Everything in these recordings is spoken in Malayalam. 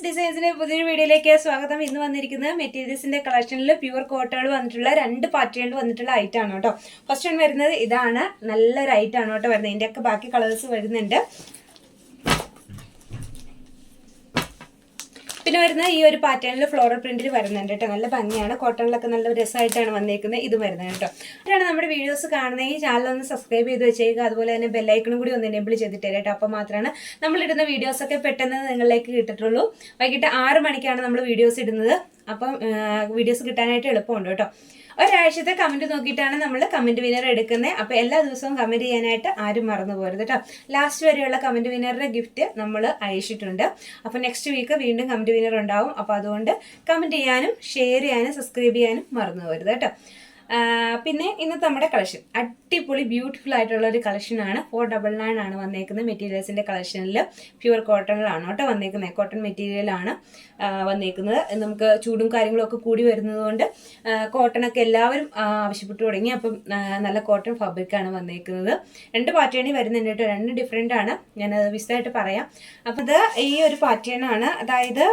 ഡിസൈൻസിന്റെ പുതിയൊരു വീഡിയോയിലേക്ക് സ്വാഗതം. ഇന്ന് വന്നിരിക്കുന്നത് മെറ്റീരിയൽസിന്റെ കളക്ഷനിൽ പ്യുവർ കോട്ടകൾ വന്നിട്ടുള്ള രണ്ട് പാറ്റേണിൽ വന്നിട്ടുള്ള ഐറ്റം ആണ് കേട്ടോ. ഫസ്റ്റ് വൺ വരുന്നത് ഇതാണ്, നല്ലൊരു ഐറ്റം ആണ് കേട്ടോ വരുന്നത്. ഇതിന്റെയൊക്കെ ബാക്കി കളേഴ്സ് വരുന്നുണ്ട്. പിന്നെ വരുന്നത് ഈ ഒരു പാറ്റേണിൽ ഫ്ലോറൽ പ്രിന്റിൽ വരുന്നുണ്ട് കേട്ടോ. നല്ല ഭംഗിയാണ്, കോട്ടണിലൊക്കെ നല്ല രസമായിട്ടാണ് വന്നിരിക്കുന്നത്. ഇത് വരുന്നത് കേട്ടോ. അതാണ് നമ്മുടെ വീഡിയോസ് കാണുന്നത്. ഈ ചാനൽ ഒന്ന് സബ്സ്ക്രൈബ് ചെയ്ത് വെച്ചേക്കുക. അതുപോലെ തന്നെ ബെല്ലൈക്കണും കൂടി ഒന്ന് എനേബിൾ ചെയ്തിട്ട് കേട്ടോ. അപ്പോൾ മാത്രമാണ് നമ്മളിടുന്ന വീഡിയോസൊക്കെ പെട്ടെന്ന് നിങ്ങളിലേക്ക് കിട്ടിട്ടുള്ളൂ. വൈകിട്ട് 6 മണിക്കാണ് നമ്മൾ വീഡിയോസ് ഇടുന്നത്. അപ്പം വീഡിയോസ് കിട്ടാനായിട്ട് എളുപ്പമുണ്ട് കേട്ടോ. ഒരാഴ്ചത്തെ കമന്റ് നോക്കിയിട്ടാണ് നമ്മൾ കമന്റ് വിനർ എടുക്കുന്നത്. അപ്പോൾ എല്ലാ ദിവസവും കമന്റ് ചെയ്യാനായിട്ട് ആരും മറന്നു പോരുത് കേട്ടോ. ലാസ്റ്റ് വരെയുള്ള കമന്റ് വിനറുടെ ഗിഫ്റ്റ് നമ്മൾ അയച്ചിട്ടുണ്ട്. അപ്പോൾ നെക്സ്റ്റ് വീക്ക് വീണ്ടും കമന്റ് വിനർ ഉണ്ടാവും. അപ്പോൾ അതുകൊണ്ട് കമന്റ് ചെയ്യാനും ഷെയർ ചെയ്യാനും സബ്സ്ക്രൈബ് ചെയ്യാനും മറന്നു പോരുത് കേട്ടോ. പിന്നെ ഇന്നത്തെ നമ്മുടെ കളക്ഷൻ അടിപൊളി ബ്യൂട്ടിഫുൾ ആയിട്ടുള്ള ഒരു കളക്ഷനാണ്. 499 ആണ് വന്നേക്കുന്നത്. മെറ്റീരിയൽസിന്റെ കളക്ഷനിൽ പ്യുവർ കോട്ടണിലാണ് കേട്ടോ വന്നേക്കുന്നത്. കോട്ടൺ മെറ്റീരിയലാണ് വന്നേക്കുന്നത്. നമുക്ക് ചൂടും കാര്യങ്ങളൊക്കെ കൂടി വരുന്നത് കൊണ്ട് കോട്ടണൊക്കെ എല്ലാവരും ആവശ്യപ്പെട്ടു തുടങ്ങി. അപ്പം നല്ല കോട്ടൺ ഫാബ്രിക്കാണ് വന്നേക്കുന്നത്. രണ്ട് പാറ്റേണിൽ വരുന്നുണ്ട് കേട്ടോ. രണ്ട് ഡിഫറെൻ്റ് ആണ്. ഞാനത് വിശദമായിട്ട് പറയാം. അപ്പം ഇത് ഈ ഒരു പാറ്റേൺ ആണ്. അതായത്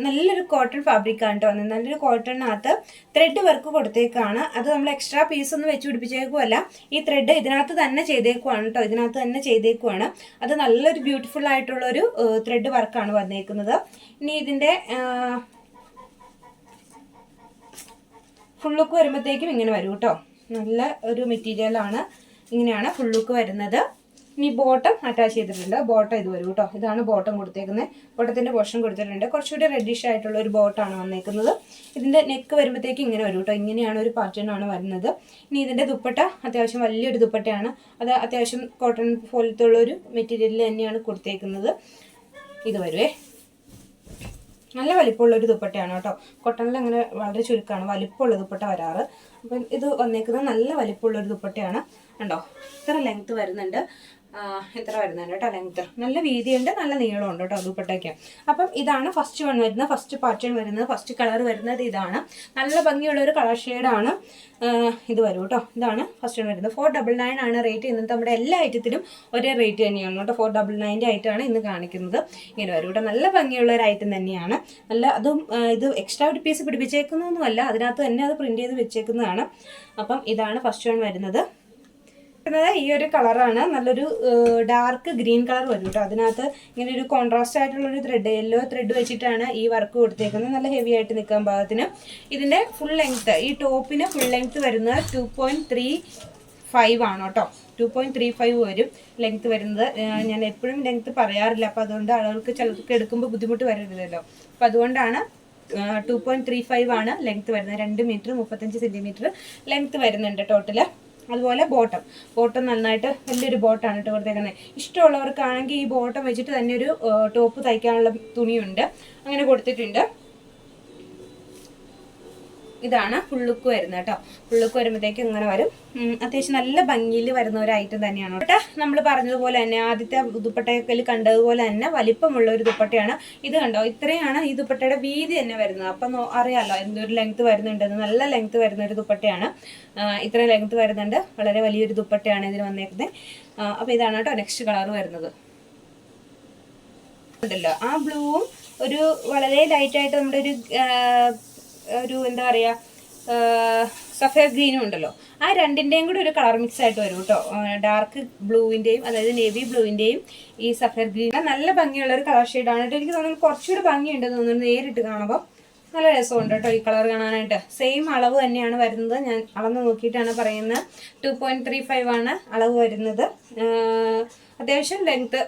നല്ലൊരു കോട്ടൺ ഫാബ്രിക്കാണ് കേട്ടോ. നല്ലൊരു കോട്ടണിനകത്ത് ത്രെഡ് വർക്ക് കൊടുത്തേക്കാണ്. അത് നമ്മൾ എക്സ്ട്രാ പീസ് ഒന്നും വെച്ച് പിടിപ്പിച്ചേക്കുമല്ല. ഈ ത്രെഡ് ഇതിനകത്ത് തന്നെ ചെയ്തേക്കുവാണ് കേട്ടോ. ഇതിനകത്ത് തന്നെ ചെയ്തേക്കുവാണ്. അത് നല്ലൊരു ബ്യൂട്ടിഫുൾ ആയിട്ടുള്ളൊരു ത്രെഡ് വർക്കാണ് വന്നേക്കുന്നത്. ഇനി ഇതിൻ്റെ ഫുൾ ലുക്ക് വരുമ്പോഴത്തേക്കും ഇങ്ങനെ വരും കേട്ടോ. നല്ല ഒരു മെറ്റീരിയലാണ്. ഇങ്ങനെയാണ് ഫുൾ ലുക്ക് വരുന്നത്. ഇനി ബോട്ടം അറ്റാച്ച് ചെയ്തിട്ടുണ്ട്. ബോട്ടം ഇത് വരും കേട്ടോ. ഇതാണ് ബോട്ടം കൊടുത്തേക്കുന്നത്. ബോട്ടത്തിൻ്റെ പോർഷൻ കൊടുത്തിട്ടുണ്ട്. കുറച്ചുകൂടി റെഡിഷ് ആയിട്ടുള്ള ഒരു ബോട്ടാണ് വന്നേക്കുന്നത്. ഇതിൻ്റെ നെക്ക് വരുമ്പോഴത്തേക്കും ഇങ്ങനെ വരും കേട്ടോ. ഇങ്ങനെയാണ് ഒരു പാറ്റേൺ ആണ് വരുന്നത്. ഇനി ഇതിൻ്റെ ദുപ്പട്ട അത്യാവശ്യം വലിയൊരു ദുപ്പട്ടയാണ്. അത് അത്യാവശ്യം കോട്ടൺ പോലത്തെ ഉള്ളൊരു മെറ്റീരിയലിൽ തന്നെയാണ് കൊടുത്തേക്കുന്നത്. ഇത് വരുവേ. നല്ല വലിപ്പമുള്ളൊരു ദുപ്പട്ടയാണ് കേട്ടോ. കോട്ടണിൽ അങ്ങനെ വളരെ ചുരുക്കമാണ് വലിപ്പമുള്ള ദുപ്പട്ട വരാറ്. അപ്പം ഇത് വന്നേക്കുന്നത് നല്ല വലിപ്പമുള്ളൊരു ദുപ്പട്ടയാണ്. കണ്ടോ, ഇത്ര ലെങ്ത് വരുന്നുണ്ട്. ഇത്ര വരുന്നുണ്ട് കേട്ടോ ലെങ്ത്. നല്ല വീതിയുണ്ട്, നല്ല നീളമുണ്ട് കേട്ടോ ദുപ്പട്ടയ്ക്ക്. അപ്പം ഇതാണ് ഫസ്റ്റ് വൺ വരുന്നത്. ഫസ്റ്റ് പാറ്റേൺ വരുന്നത്, ഫസ്റ്റ് കളർ വരുന്നത് ഇതാണ്. നല്ല ഭംഗിയുള്ള ഒരു കളർ ഷെയ്ഡാണ്. ഇത് വരും കേട്ടോ. ഇതാണ് ഫസ്റ്റ് വൺ വരുന്നത്. 499 ആണ് റേറ്റ്. ഇന്നത്തെ നമ്മുടെ എല്ലാ ഐറ്റത്തിനും ഒരേ റേറ്റ് തന്നെയാണ് കേട്ടോ. 499 ഐറ്റമാണ് ഇന്ന് കാണിക്കുന്നത്. ഇങ്ങനെ വരും കേട്ടോ. നല്ല ഭംഗിയുള്ള ഒരു ഐറ്റം തന്നെയാണ്. നല്ല അതും ഇത് എക്സ്ട്രാ ഒരു പീസ് പിടിപ്പിച്ചേക്കുന്നൊന്നുമല്ല, അതിനകത്ത് തന്നെ അത് പ്രിന്റ് ചെയ്ത് വെച്ചേക്കുന്നതാണ്. അപ്പം ഇതാണ് ഫസ്റ്റ് വൺ വരുന്നത്. ഈ ഒരു കളറാണ്. നല്ലൊരു ഡാർക്ക് ഗ്രീൻ കളർ വരും കേട്ടോ. അതിനകത്ത് ഇങ്ങനെ ഒരു കോൺട്രാസ്റ്റ് ആയിട്ടുള്ളൊരു ത്രെഡ്, യെല്ലോ ത്രെഡ് വെച്ചിട്ടാണ് ഈ വർക്ക് കൊടുത്തേക്കുന്നത്. നല്ല ഹെവി ആയിട്ട് നിൽക്കാൻ പാകത്തിന്. ഇതിൻ്റെ ഫുൾ ലെങ്ത്ത്, ഈ ടോപ്പിന് ഫുൾ ലെങ്ത്ത് വരുന്നത് 2.35 ആണ് കേട്ടോ. 2.35 വരും ലെങ്ത്ത് വരുന്നത്. ഞാൻ എപ്പോഴും ലെങ്ത്ത് പറയാറില്ല. അപ്പോൾ അതുകൊണ്ട് ആളുകൾക്ക് ചിലർക്ക് എടുക്കുമ്പോൾ ബുദ്ധിമുട്ട് വരരുതല്ലോ. അപ്പോൾ അതുകൊണ്ടാണ് 2.35 ആണ് ലെങ്ത്ത് വരുന്നത്. 2 മീറ്റർ 35 സെൻറ്റിമീറ്റർ ലെങ്ത്ത് വരുന്നുണ്ട് ടോട്ടല്. അതുപോലെ ബോട്ടം നന്നായിട്ട് വലിയൊരു ബോട്ടാണ് കേട്ടോ കൊടുത്തേക്കുന്നത്. ഇഷ്ടമുള്ളവർക്കാണെങ്കിൽ ഈ ബോട്ടം വെച്ചിട്ട് തന്നെ ഒരു ടോപ്പ് തയ്ക്കാനുള്ള തുണിയുണ്ട്, അങ്ങനെ കൊടുത്തിട്ടുണ്ട്. ഇതാണ് ഫുൾ ലുക്ക് വരുന്നത് കേട്ടോ. ഫുൾ ലുക്ക് വരുമ്പോഴത്തേക്കും ഇങ്ങനെ വരും. അത്യാവശ്യം നല്ല ഭംഗിയിൽ വരുന്ന ഒരു ഐറ്റം തന്നെയാണ് കേട്ടോ. നമ്മൾ പറഞ്ഞതുപോലെ തന്നെ ആദ്യത്തെ ദുപ്പട്ടയിൽ കണ്ടതുപോലെ തന്നെ വലിപ്പമുള്ള ഒരു ദുപ്പട്ടയാണ് ഇത്. കണ്ടോ, ഇത്രയാണ് ഈ ദുപ്പട്ടയുടെ വീതി തന്നെ വരുന്നത്. അപ്പം അറിയാമല്ലോ എന്തൊരു ലെങ്ത്ത് വരുന്നുണ്ടെന്ന്. നല്ല ലെങ്ത്ത് വരുന്ന ഒരു ദുപ്പട്ടയാണ്. ഇത്ര ലെങ്ത്ത് വരുന്നുണ്ട്. വളരെ വലിയൊരു ദുപ്പട്ടയാണ് ഇതിന് വന്നേക്കുന്നത്. അപ്പോൾ ഇതാണ് കേട്ടോ നെക്സ്റ്റ് കളർ വരുന്നത്. ഉണ്ടല്ലോ ആ ബ്ലൂവും ഒരു വളരെ ലൈറ്റായിട്ട് നമ്മുടെ ഒരു എന്താ പറയുക സഫയർ ഗ്രീനും ഉണ്ടല്ലോ, ആ രണ്ടിൻ്റെയും കൂടി ഒരു കളർ മിക്സ് ആയിട്ട് വരും കേട്ടോ. ഡാർക്ക് ബ്ലൂവിൻ്റെയും അതായത് നേവി ബ്ലൂവിൻ്റെയും ഈ സഫയർ ഗ്രീൻ നല്ല ഭംഗിയുള്ള ഒരു കളർ ഷെയ്ഡാണ് കേട്ടോ. എനിക്ക് തോന്നുന്നു കുറച്ചുകൂടി ഭംഗിയുണ്ടെന്ന് തോന്നുന്നു നേരിട്ട് കാണുമ്പോൾ. നല്ല രസമുണ്ട് കേട്ടോ ഈ കളർ കാണാനായിട്ട്. സെയിം അളവ് തന്നെയാണ് വരുന്നത്. ഞാൻ അളന്ന് നോക്കിയിട്ടാണ് പറയുന്നത്. 2.35 ആണ് അളവ് വരുന്നത്. അത്യാവശ്യം ലെങ്ത്ത്,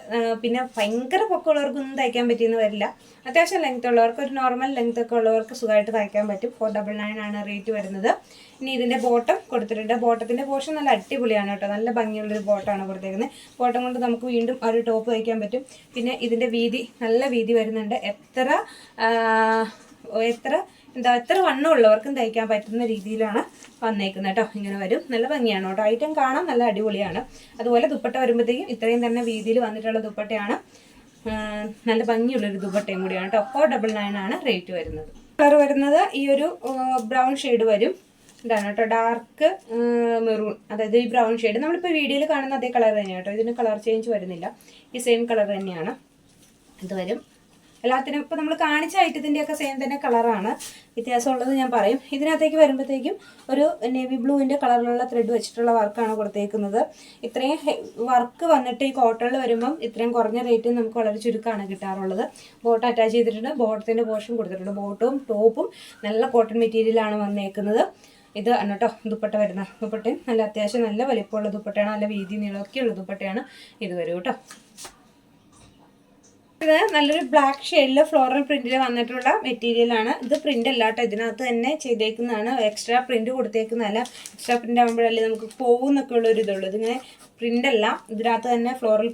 പിന്നെ ഭയങ്കര പൊക്കമുള്ളവർക്കൊന്നും തയ്ക്കാൻ പറ്റിയെന്ന് വരില്ല. അത്യാവശ്യം ലെങ്ത്ത് ഉള്ളവർക്ക്, ഒരു നോർമൽ ലെങ്ത്ത് ഒക്കെ ഉള്ളവർക്ക് സുഖമായിട്ട് തയ്ക്കാൻ പറ്റും. 499 ആണ് റേറ്റ് വരുന്നത്. ഇനി ഇതിൻ്റെ ബോട്ടം കൊടുത്തിട്ടുണ്ട്. ബോട്ടത്തിൻ്റെ പോർഷൻ നല്ല അടിപൊളിയാണ് കേട്ടോ. നല്ല ഭംഗിയുള്ളൊരു ബോട്ടമാണ് കൊടുത്തേക്കുന്നത്. ബോട്ടം കൊണ്ട് നമുക്ക് വീണ്ടും ഒരു ടോപ്പ് തയ്ക്കാൻ പറ്റും. പിന്നെ ഇതിൻ്റെ വീതി നല്ല വീതി വരുന്നുണ്ട്. എത്ര വണ്ണമുള്ളവർക്കും തയ്ക്കാൻ പറ്റുന്ന രീതിയിലാണ് വന്നേക്കുന്നത് കേട്ടോ. ഇങ്ങനെ വരും. നല്ല ഭംഗിയാണ് കേട്ടോ. ഐറ്റം കാണാൻ നല്ല അടിപൊളിയാണ്. അതുപോലെ ദുപ്പട്ട വരുമ്പോഴത്തേക്കും ഇത്രയും തന്നെ വീതിയിൽ വന്നിട്ടുള്ള ദുപ്പട്ടയാണ്. നല്ല ഭംഗിയുള്ളൊരു ദുപ്പട്ടയും കൂടിയാണ് കേട്ടോ. 499 ആണ് റേറ്റ് വരുന്നത്. കളർ വരുന്നത് ഈ ഒരു ബ്രൗൺ ഷെയ്ഡ് വരും. ഇതാണ് കേട്ടോ, ഡാർക്ക് മെറൂൺ. അതായത് ഈ ബ്രൗൺ ഷെയ്ഡ് നമ്മളിപ്പോൾ വീഡിയോയിൽ കാണുന്ന അതേ കളർ തന്നെയാണ് കേട്ടോ. ഇതിന് കളർ ചേഞ്ച് വരുന്നില്ല. ഈ സെയിം കളർ തന്നെയാണ് ഇത് വരും. എല്ലാത്തിനും ഇപ്പോൾ നമ്മൾ കാണിച്ച ഐറ്റത്തിൻ്റെയൊക്കെ സെയിം തന്നെ കളറാണ്, വ്യത്യാസമുള്ളത് ഞാൻ പറയും. ഇതിനകത്തേക്ക് വരുമ്പോഴത്തേക്കും ഒരു നേവി ബ്ലൂവിൻ്റെ കളറിലുള്ള ത്രെഡ് വെച്ചിട്ടുള്ള വർക്കാണ് കൊടുത്തേക്കുന്നത്. ഇത്രയും വർക്ക് വന്നിട്ട് ഈ കോട്ടണിൽ വരുമ്പം ഇത്രയും കുറഞ്ഞ റേറ്റിൽ നമുക്ക് വളരെ ചുരുക്കമാണ് കിട്ടാറുള്ളത്. ബോട്ട് അറ്റാച്ച് ചെയ്തിട്ടുണ്ട്, ബോട്ടത്തിൻ്റെ പോർഷൻ കൊടുത്തിട്ടുണ്ട്. ബോട്ടും ടോപ്പും നല്ല കോട്ടൺ മെറ്റീരിയലാണ് വന്നേക്കുന്നത്. ഇത് ആണ് കേട്ടോ ദുപ്പട്ട വരുന്ന. ദുപ്പട്ടയും നല്ല അത്യാവശ്യം നല്ല വലിപ്പമുള്ള ദുപ്പട്ടയാണ്, നല്ല വീതി നീളമൊക്കെയുള്ള ദുപ്പട്ടയാണ് ഇത് വരും കേട്ടോ. ഇത് നല്ലൊരു ബ്ലാക്ക് ഷെയ്ഡിൽ ഫ്ലോറൽ പ്രിന്റിൽ വന്നിട്ടുള്ള മെറ്റീരിയലാണ്. ഇത് പ്രിന്റ് അല്ല കേട്ടോ, ഇതിനകത്ത് തന്നെ ചെയ്തേക്കുന്നതാണ്. എക്സ്ട്രാ പ്രിന്റ് കൊടുത്തേക്കുന്നതല്ല. എക്സ്ട്രാ പ്രിന്റ് ആകുമ്പോഴല്ലേ നമുക്ക് പോകുന്നൊക്കെ ഉള്ളൊരു ഇതുള്ളൂ. ഇതിങ്ങനെ പ്രിന്റ് അല്ല, ഇതിനകത്ത് തന്നെ ഫ്ലോറൽ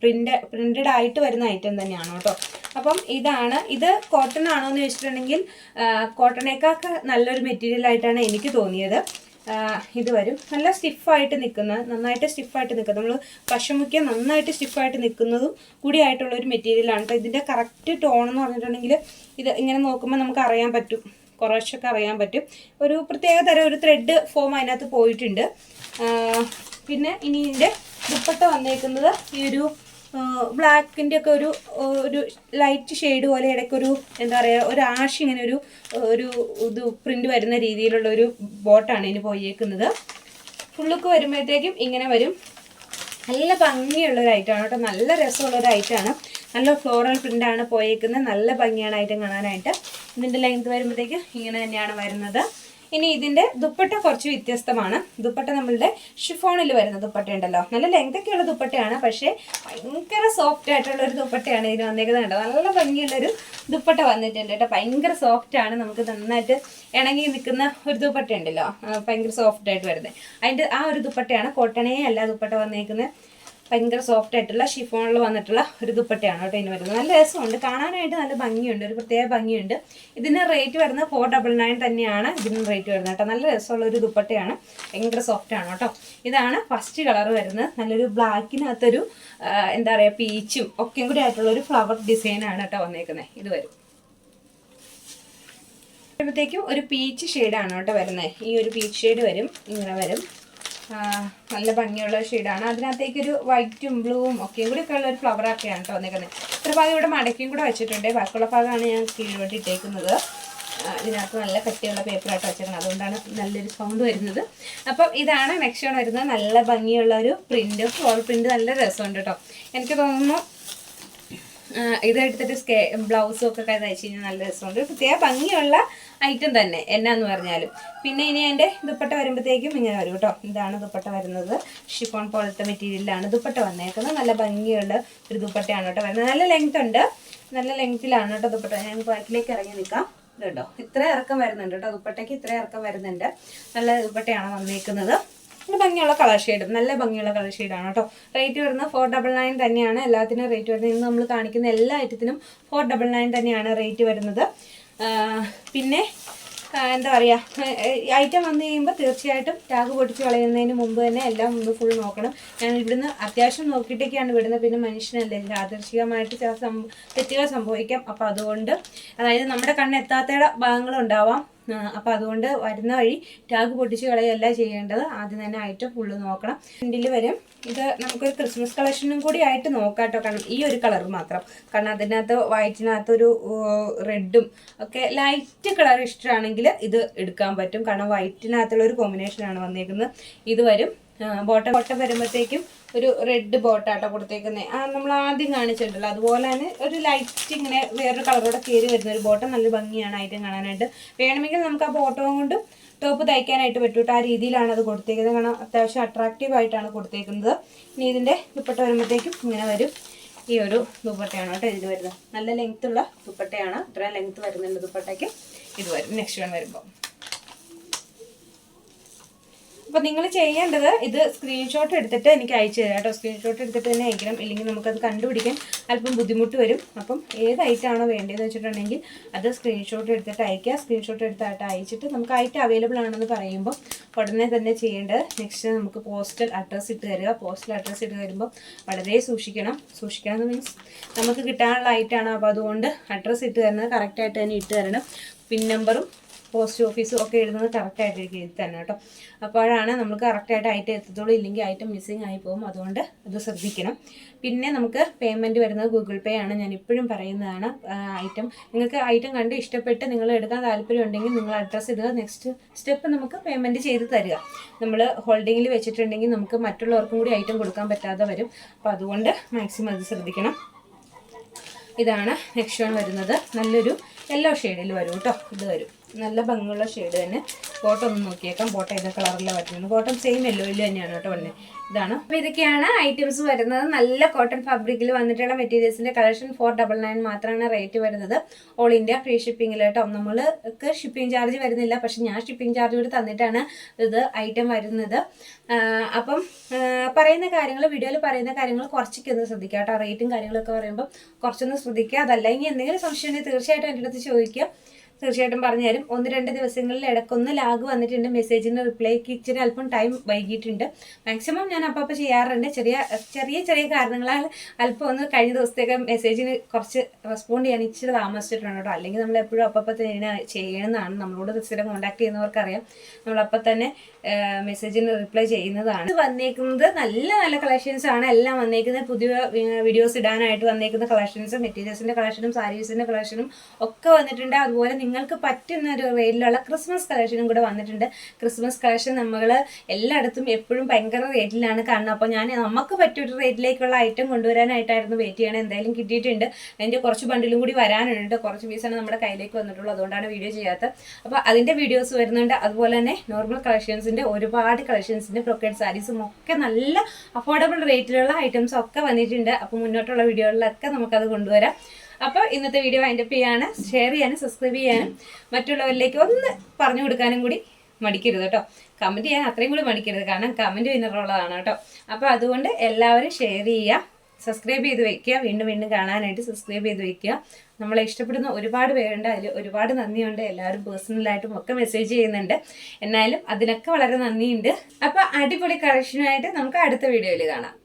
പ്രിന്റഡ് ആയിട്ട് വരുന്ന ഐറ്റം തന്നെയാണ് കേട്ടോ. അപ്പം ഇതാണ്. ഇത് കോട്ടൺ ആണോ എന്ന് ചോദിച്ചിട്ടുണ്ടെങ്കിൽ കോട്ടണേക്കാൾക്ക് നല്ലൊരു മെറ്റീരിയൽ ആയിട്ടാണ് എനിക്ക് തോന്നിയത്. ഇത് വരും നല്ല സ്റ്റിഫായിട്ട് നിൽക്കുന്ന, നന്നായിട്ട് സ്റ്റിഫായിട്ട് നിൽക്കുന്നത്, നമ്മൾ പശമുക്കിയ നന്നായിട്ട് സ്റ്റിഫായിട്ട് നിൽക്കുന്നതും കൂടി ആയിട്ടുള്ള ഒരു മെറ്റീരിയലാണ് കേട്ടോ. ഇതിൻ്റെ കറക്റ്റ് ടോൺ എന്ന് പറഞ്ഞിട്ടുണ്ടെങ്കിൽ ഇത് ഇങ്ങനെ നോക്കുമ്പോൾ നമുക്ക് അറിയാൻ പറ്റും, കുറച്ചൊക്കെ അറിയാൻ പറ്റും. ഒരു പ്രത്യേക തരം ഒരു ത്രെഡ് ഫോം അതിനകത്ത് പോയിട്ടുണ്ട്. പിന്നെ ഇനി ഇതിൻ്റെ ദുപ്പട്ട വന്നേക്കുന്നത് ഈ ഒരു ബ്ലാക്കിൻ്റെ ഒക്കെ ഒരു ലൈറ്റ് ഷെയ്ഡ് പോലെ ഇടയ്ക്കൊരു എന്താ പറയുക ഒരു ആഷ് ഇങ്ങനെ ഒരു ഇത് പ്രിന്റ് വരുന്ന രീതിയിലുള്ള ഒരു ബോട്ടാണ് ഇനി പോയേക്കുന്നത്. ഫുള്ളൊക്കെ വരുമ്പോഴത്തേക്കും ഇങ്ങനെ വരും. നല്ല ഭംഗിയുള്ളൊരു ഐറ്റമാണ് കേട്ടോ, നല്ല രസമുള്ളൊരു ഐറ്റമാണ്. നല്ല ഫ്ലോറൽ പ്രിൻ്റാണ് പോയേക്കുന്നത്, നല്ല ഭംഗിയാണ് ഐറ്റം കാണാനായിട്ട്. ഇതിൻ്റെ ലെങ്ത് വരുമ്പോഴത്തേക്കും ഇങ്ങനെ തന്നെയാണ് വരുന്നത്. ഇനി ഇതിൻ്റെ ദുപ്പട്ട കുറച്ച് വ്യത്യസ്തമാണ്. ദുപ്പട്ട നമ്മളുടെ ഷിഫോണിൽ വരുന്ന ദുപ്പട്ട ഉണ്ടല്ലോ, നല്ല ലെങ്തൊക്കെയുള്ള ദുപ്പട്ടയാണ്, പക്ഷേ ഭയങ്കര സോഫ്റ്റ് ആയിട്ടുള്ളൊരു ദുപ്പട്ടയാണ് ഇതിന് വന്നേക്കുന്നത്. കേട്ടോ നല്ല ഭംഗിയുള്ളൊരു ദുപ്പട്ട വന്നിട്ടുണ്ട് കേട്ടോ. ഭയങ്കര സോഫ്റ്റാണ്, നമുക്ക് നന്നായിട്ട് ഇണങ്ങി നിൽക്കുന്ന ഒരു ദുപ്പട്ട ഉണ്ടല്ലോ, ഭയങ്കര സോഫ്റ്റ് ആയിട്ട് വരുന്നത്. അതിൻ്റെ ആ ഒരു ദുപ്പട്ടയാണ്, കോട്ടണേ അല്ല ദുപ്പട്ട വന്നേക്കുന്നത്. ഭയങ്കര സോഫ്റ്റ് ആയിട്ടുള്ള ഷിഫോണിൽ വന്നിട്ടുള്ള ഒരു ദുപ്പട്ടയാണ് കേട്ടോ ഇതിന് വരുന്നത്. നല്ല രസമുണ്ട് കാണാനായിട്ട്, നല്ല ഭംഗിയുണ്ട്, ഒരു പ്രത്യേക ഭംഗിയുണ്ട്. ഇതിന് റേറ്റ് വരുന്നത് 499 തന്നെയാണ് ഇതിന് റേറ്റ് വരുന്നത് കേട്ടോ. നല്ല രസമുള്ള ഒരു ദുപ്പട്ടയാണ്, ഭയങ്കര സോഫ്റ്റ് ആണ് കേട്ടോ. ഇതാണ് ഫസ്റ്റ് കളർ വരുന്നത്. നല്ലൊരു ബ്ലാക്കിനകത്തൊരു എന്താ പറയുക പീച്ചും ഒക്കെയും കൂടി ആയിട്ടുള്ള ഒരു ഫ്ലവർ ഡിസൈനാണ് കേട്ടോ വന്നേക്കുന്നത്. ഇത് വരും വരുമ്പോഴത്തേക്കും ഒരു പീച്ച് ഷെയ്ഡാണ് കേട്ടോ വരുന്നത്. ഈ ഒരു പീച്ച് ഷെയ്ഡ് വരും, ഇങ്ങനെ വരും. നല്ല ഭംഗിയുള്ള ഷെയ്ഡാണ്. അതിനകത്തേക്കൊരു വൈറ്റും ബ്ലൂവും ഒക്കെയും കൂടി ഒക്കെ ഉള്ള ഒരു ഫ്ലവറൊക്കെയാണ് കേട്ടോ വന്നേക്കുന്നത്. ഇത്ര ഭാഗം ഇവിടെ മടക്കിയും കൂടെ വെച്ചിട്ടുണ്ട്, ബാക്കിയുള്ള ഭാഗമാണ് ഞാൻ കീഴ്വട്ടി ഇട്ടേക്കുന്നത്. ഇതിനകത്ത് നല്ല കട്ടിയുള്ള പേപ്പറായിട്ട് വെച്ചേക്കുന്നത്, അതുകൊണ്ടാണ് നല്ലൊരു സൗണ്ട് വരുന്നത്. അപ്പം ഇതാണ് നെക്സ്റ്റ് വരുന്നത്. നല്ല ഭംഗിയുള്ള ഒരു പ്രിന്റ്, ഫ്ലോർ പ്രിന്റ്, നല്ല രസമുണ്ട് കേട്ടോ. എനിക്ക് തോന്നുന്നു ഇതെടുത്തിട്ട് ബ്ലൗസും ഒക്കെ തയ്ച്ച് കഴിഞ്ഞാൽ നല്ല രസമുണ്ട്. പ്രത്യേക ഭംഗിയുള്ള ഐറ്റം തന്നെ എന്നാന്ന് പറഞ്ഞാലും. പിന്നെ ഇനി അതിൻ്റെ ദുപ്പട്ട വരുമ്പോഴത്തേക്കും ഇങ്ങനെ വരും കേട്ടോ. ഇതാണ് ദുപ്പട്ട വരുന്നത്. ഷിഫോൺ പോലത്തെ മെറ്റീരിയലാണ് ദുപ്പട്ട വന്നേക്കുന്നത്. നല്ല ഭംഗിയുള്ള ഒരു ദുപ്പട്ടയാണ് കേട്ടോ വരുന്നത്. നല്ല ലെങ്ത് ഉണ്ട്, നല്ല ലെങ്ത്തിലാണ് കേട്ടോ ദുപ്പട്ട. ഞാൻ ബാക്കിലേക്ക് ഇറങ്ങി നിൽക്കാം. ഇതുണ്ടോ, ഇത്ര ഇറക്കം വരുന്നുണ്ട് കേട്ടോ ദുപ്പട്ടയ്ക്ക്, ഇത്ര ഇറക്കം വരുന്നുണ്ട്. നല്ല ദുപ്പട്ടയാണ് വന്നേക്കുന്നത്. നല്ല ഭംഗിയുള്ള കളർ ഷെയ്ഡും, നല്ല ഭംഗിയുള്ള കളർ ഷെയ്ഡാണ് കേട്ടോ. റേറ്റ് വരുന്നത് 499 തന്നെയാണ് എല്ലാത്തിനും റേറ്റ് വരുന്നത്. ഇന്ന് നമ്മൾ കാണിക്കുന്ന എല്ലാ ഐറ്റത്തിനും 499 തന്നെയാണ് റേറ്റ് വരുന്നത്. പിന്നെ എന്താ പറയുക, ഐറ്റം വന്നു കഴിയുമ്പോൾ തീർച്ചയായിട്ടും ടാഗ് പൊട്ടിച്ച് കളയുന്നതിന് മുമ്പ് തന്നെ എല്ലാം ഒന്ന് ഫുൾ നോക്കണം. ഞാൻ ഇവിടുന്ന് അത്യാവശ്യം നോക്കിയിട്ടൊക്കെയാണ് വിടുന്നത്. പിന്നെ മനുഷ്യനല്ലേ, യാദൃശ്ചികമായിട്ട് ചില തെറ്റുകൾ സംഭവിക്കാം. അപ്പോൾ അതുകൊണ്ട് അതായത് നമ്മുടെ കണ്ണെത്താത്ത ഭാഗങ്ങളുണ്ടാവാം. അപ്പോൾ അതുകൊണ്ട് വരുന്ന വഴി ടാഗ് പൊട്ടിച്ച് കളയല്ല ചെയ്യേണ്ടത്. ആദ്യം തന്നെ ഐറ്റം ഫുള്ള് നോക്കണം. ഫ്രണ്ടിൽ വരും. ഇത് നമുക്കൊരു ക്രിസ്മസ് കളക്ഷനും കൂടി ആയിട്ട് നോക്കാം കേട്ടോ. കാരണം ഈ ഒരു കളർ മാത്രം, കാരണം അതിനകത്ത് വൈറ്റിനകത്തൊരു റെഡും ഒക്കെ ലൈറ്റ് കളർ ഇഷ്ടമാണെങ്കിൽ ഇത് എടുക്കാൻ പറ്റും. കാരണം വൈറ്റിനകത്തുള്ള ഒരു കോമ്പിനേഷനാണ് വന്നേക്കുന്നത്. ഇത് വരും. ബോട്ടം വരുമ്പോഴത്തേക്കും ഒരു റെഡ് ബോട്ടാട്ടോ കൊടുത്തേക്കുന്നത്. നമ്മൾ ആദ്യം കാണിച്ചിട്ടുണ്ടല്ലോ അതുപോലെ തന്നെ ഒരു ലൈറ്റ് ഇങ്ങനെ വേറൊരു കളറോടെ കയറി വരുന്ന ഒരു ബോട്ടം. നല്ല ഭംഗിയാണ് ഐറ്റം കാണാനായിട്ട്. വേണമെങ്കിൽ നമുക്ക് ആ ബോട്ടവും കൊണ്ട് ടോപ്പ് തയ്ക്കാനായിട്ട് പറ്റൂട്ടോ. ആ രീതിയിലാണ് അത് കൊടുത്തേക്കുന്നത്. കാരണം അത്യാവശ്യം അട്രാക്റ്റീവ് ആയിട്ടാണ് കൊടുത്തേക്കുന്നത്. ഇനി ഇതിൻ്റെ ദുപ്പട്ട വരുമ്പോഴത്തേക്കും ഇങ്ങനെ വരും. ഈ ഒരു ദുപ്പട്ടയാണ് കേട്ടോ ഇത് വരുന്നത്. നല്ല ലെങ്ത്തുള്ള ദുപ്പട്ടയാണ്. ഇത്രയും ലെങ്ത്ത് വരുന്നുണ്ട് ദുപ്പട്ടയ്ക്ക്. ഇത് വരും നെക്സ്റ്റ് വൺ വരുമ്പോൾ. അപ്പോൾ നിങ്ങൾ ചെയ്യേണ്ടത് ഇത് സ്ക്രീൻഷോട്ട് എടുത്തിട്ട് എനിക്ക് അയച്ചു തരാം കേട്ടോ. സ്ക്രീൻഷോട്ട് എടുത്തിട്ട് തന്നെ അയക്കണം, ഇല്ലെങ്കിൽ നമുക്കത് കണ്ടുപിടിക്കാൻ അല്പം ബുദ്ധിമുട്ട് വരും. അപ്പം ഏത് ഐറ്റമാണോ വേണ്ടതെന്ന് വെച്ചിട്ടുണ്ടെങ്കിൽ അത് സ്ക്രീൻഷോട്ട് എടുത്തിട്ട് അയക്കുക. സ്ക്രീൻഷോട്ട് എടുത്തിട്ട് അയച്ചിട്ട് നമുക്ക് ഐറ്റം അവൈലബിൾ ആണെന്ന് പറയുമ്പോൾ ഉടനെ തന്നെ ചെയ്യേണ്ടത് നെക്സ്റ്റ് നമുക്ക് പോസ്റ്റൽ അഡ്രസ്സ് ഇട്ട് തരിക. പോസ്റ്റൽ അഡ്രസ്സ് ഇട്ട് തരുമ്പോൾ വളരെ സൂക്ഷിക്കണം എന്ന് മീൻസ് നമുക്ക് കിട്ടാനുള്ള ഐറ്റമാണ്. അപ്പോൾ അതുകൊണ്ട് അഡ്രസ്സ് ഇട്ട് തരുന്നത് കറക്റ്റായിട്ട് തന്നെ ഇട്ട് തരണം. പിൻ നമ്പറും പോസ്റ്റ് ഓഫീസും ഒക്കെ എഴുതുന്നത് കറക്റ്റായിട്ട് എഴുതി തന്നെ കേട്ടോ. അപ്പോഴാണ് നമുക്ക് കറക്റ്റായിട്ട് ഐറ്റം എത്തത്തുള്ളൂ, ഇല്ലെങ്കിൽ ഐറ്റം മിസ്സിങ് ആയി പോകും. അതുകൊണ്ട് അത് ശ്രദ്ധിക്കണം. പിന്നെ നമുക്ക് പേയ്മെൻറ്റ് വരുന്നത് ഗൂഗിൾ പേ ആണ്. ഞാൻ ഇപ്പോഴും പറയുന്നതാണ്. നിങ്ങൾക്ക് ഐറ്റം കണ്ട് ഇഷ്ടപ്പെട്ട് നിങ്ങൾ എടുക്കാൻ താല്പര്യം ഉണ്ടെങ്കിൽ നിങ്ങൾ അഡ്രസ്സ് ഇടുക. നെക്സ്റ്റ് സ്റ്റെപ്പ് നമുക്ക് പേയ്മെൻറ്റ് ചെയ്ത് തരിക. നമ്മൾ ഹോൾഡിങ്ങിൽ വെച്ചിട്ടുണ്ടെങ്കിൽ നമുക്ക് മറ്റുള്ളവർക്കും കൂടി ഐറ്റം കൊടുക്കാൻ പറ്റാതെ വരും. അപ്പോൾ അതുകൊണ്ട് മാക്സിമം അത് ശ്രദ്ധിക്കണം. ഇതാണ് നെക്സ്റ്റ് വൺ വരുന്നത്. നല്ലൊരു യെല്ലോ ഷെയ്ഡിൽ വരും കേട്ടോ. ഇത് വരും നല്ല ഭംഗിയുള്ള ഷെയ്ഡ് തന്നെ. ബോട്ടം ഒന്ന് നോക്കിയേക്കാം. ബോട്ടം ഏത് കളറിലാണ് വരുന്നത്? ബോട്ടം സെയിം യെല്ലോയിൽ തന്നെയാണ് കേട്ടോ വന്നത്. ഇതാണ്. അപ്പോൾ ഇതൊക്കെയാണ് ഐറ്റംസ് വരുന്നത്. നല്ല കോട്ടൺ ഫാബ്രിക്കിൽ വന്നിട്ടുള്ള മെറ്റീരിയൽസിൻ്റെ കളക്ഷൻ 499 മാത്രമാണ് റേറ്റ് വരുന്നത്. ഓൾ ഇന്ത്യ ഫ്രീ ഷിപ്പിങ്ങിൽ കേട്ടോ. നമ്മൾക്ക് ഷിപ്പിംഗ് ചാർജ് വരുന്നില്ല, പക്ഷെ ഞാൻ ഷിപ്പിംഗ് ചാർജ് കൂടി തന്നിട്ടാണ് ഇത് ഐറ്റം വരുന്നത്. അപ്പം പറയുന്ന കാര്യങ്ങൾ, വീഡിയോയിൽ പറയുന്ന കാര്യങ്ങൾ കുറച്ചൊക്കെ ഒന്ന് ശ്രദ്ധിക്കുക കേട്ടോ. റേറ്റും കാര്യങ്ങളൊക്കെ പറയുമ്പോൾ കുറച്ചൊന്ന് ശ്രദ്ധിക്കുക. അതല്ല ഇനി എന്തെങ്കിലും സംശയം ഉണ്ടെങ്കിൽ തീർച്ചയായിട്ടും എൻ്റെ അടുത്ത് ചോദിക്കുക. തീർച്ചയായിട്ടും പറഞ്ഞുതരും. 1-2 ദിവസങ്ങളിൽ ഇടയ്ക്കൊന്ന് ലാഗ് വന്നിട്ടുണ്ട്. മെസ്സേജിന് റിപ്ലൈക്ക് ഇച്ചിരി അല്പം ടൈം വൈകിയിട്ടുണ്ട്. മാക്സിമം ഞാൻ അപ്പോൾ ചെയ്യാറുണ്ട്. ചെറിയ കാരണങ്ങളാൽ അല്പം ഒന്ന് കഴിഞ്ഞ ദിവസത്തേക്ക് മെസ്സേജിന് കുറച്ച് റെസ്പോണ്ട് ചെയ്യാൻ ഇച്ചിരി താമസിച്ചിട്ടുണ്ട് കേട്ടോ. അല്ലെങ്കിൽ നമ്മൾ എപ്പോഴും അപ്പോൾ തന്നെ ചെയ്യണമെന്നാണ്. നമ്മളോട് സ്ഥിരം കോൺടാക്ട് ചെയ്യുന്നവർക്കറിയാം. നമ്മളപ്പോൾ തന്നെ മെസ്സേജിന് റിപ്ലൈ ചെയ്യുന്നതാണ്. ഇത് വന്നേക്കുന്നത് നല്ല കളക്ഷൻസ് ആണ്. എല്ലാം വന്നേക്കുന്നത് പുതിയ വീഡിയോസ് ഇടാനായിട്ട് വന്നേക്കുന്ന കളക്ഷൻസ്, മെറ്റീരിയൽസിൻ്റെ കളക്ഷനും സാരീസിൻ്റെ കളക്ഷനും ഒക്കെ വന്നിട്ടുണ്ട്. അതുപോലെ നിങ്ങൾക്ക് പറ്റുന്ന ഒരു റേറ്റിലുള്ള ക്രിസ്മസ് കളക്ഷനും കൂടെ വന്നിട്ടുണ്ട്. ക്രിസ്മസ് കളക്ഷൻ നമ്മൾ എല്ലായിടത്തും എപ്പോഴും ഭയങ്കര റേറ്റിലാണ് കാണുന്നത്. അപ്പോൾ ഞാൻ നമുക്ക് പറ്റിയൊരു റേറ്റിലേക്കുള്ള ഐറ്റം കൊണ്ടുവരാനായിട്ടായിരുന്നു വെയിറ്റ് ചെയ്യണം. എന്തായാലും കിട്ടിയിട്ടുണ്ട്. അതിൻ്റെ കുറച്ച് ബണ്ടിലും കൂടി വരാനുണ്ട്. കുറച്ച് പീസാണ് നമ്മുടെ കയ്യിലേക്ക് വന്നിട്ടുള്ളത്. അതുകൊണ്ടാണ് വീഡിയോ ചെയ്യാത്തത്. അപ്പോൾ അതിൻ്റെ വീഡിയോസ് വരുന്നുണ്ട്. അതുപോലെ തന്നെ നോർമൽ കളക്ഷൻസിൻ്റെ ഒരുപാട് കളക്ഷൻസിൻ്റെ ബ്രൊക്കേഡ് സാരീസും ഒക്കെ നല്ല അഫോർഡബിൾ റേറ്റിലുള്ള ഐറ്റംസ് ഒക്കെ വന്നിട്ടുണ്ട്. അപ്പോൾ മുന്നോട്ടുള്ള വീഡിയോകളിലൊക്കെ നമുക്കത് കൊണ്ടുവരാം. അപ്പോൾ ഇന്നത്തെ വീഡിയോ വൈൻഡപ്പ് ചെയ്യാനും ഷെയർ ചെയ്യാനും സബ്സ്ക്രൈബ് ചെയ്യാനും മറ്റുള്ളവരിലേക്ക് ഒന്ന് പറഞ്ഞു കൊടുക്കാനും കൂടി മടിക്കരുത് കേട്ടോ. കമൻറ്റ് ചെയ്യാൻ അത്രയും കൂടി മടിക്കരുത്, കാരണം കമൻറ്റ് വിന്നറുള്ളതാണ് കേട്ടോ. അപ്പോൾ അതുകൊണ്ട് എല്ലാവരും ഷെയർ ചെയ്യുക, സബ്സ്ക്രൈബ് ചെയ്ത് വയ്ക്കുക. വീണ്ടും കാണാനായിട്ട് സബ്സ്ക്രൈബ് ചെയ്ത് വയ്ക്കുക. നമ്മളെ ഇഷ്ടപ്പെടുന്ന ഒരുപാട് പേരുണ്ട്. അതിൽ ഒരുപാട് നന്ദിയുണ്ട്. എല്ലാവരും പേഴ്സണലായിട്ടും ഒക്കെ മെസ്സേജ് ചെയ്യുന്നുണ്ട്. എന്നാലും അതിനൊക്കെ വളരെ നന്ദിയുണ്ട്. അപ്പോൾ അടിപൊളി കളക്ഷനുമായിട്ട് നമുക്ക് അടുത്ത വീഡിയോയിൽ കാണാം.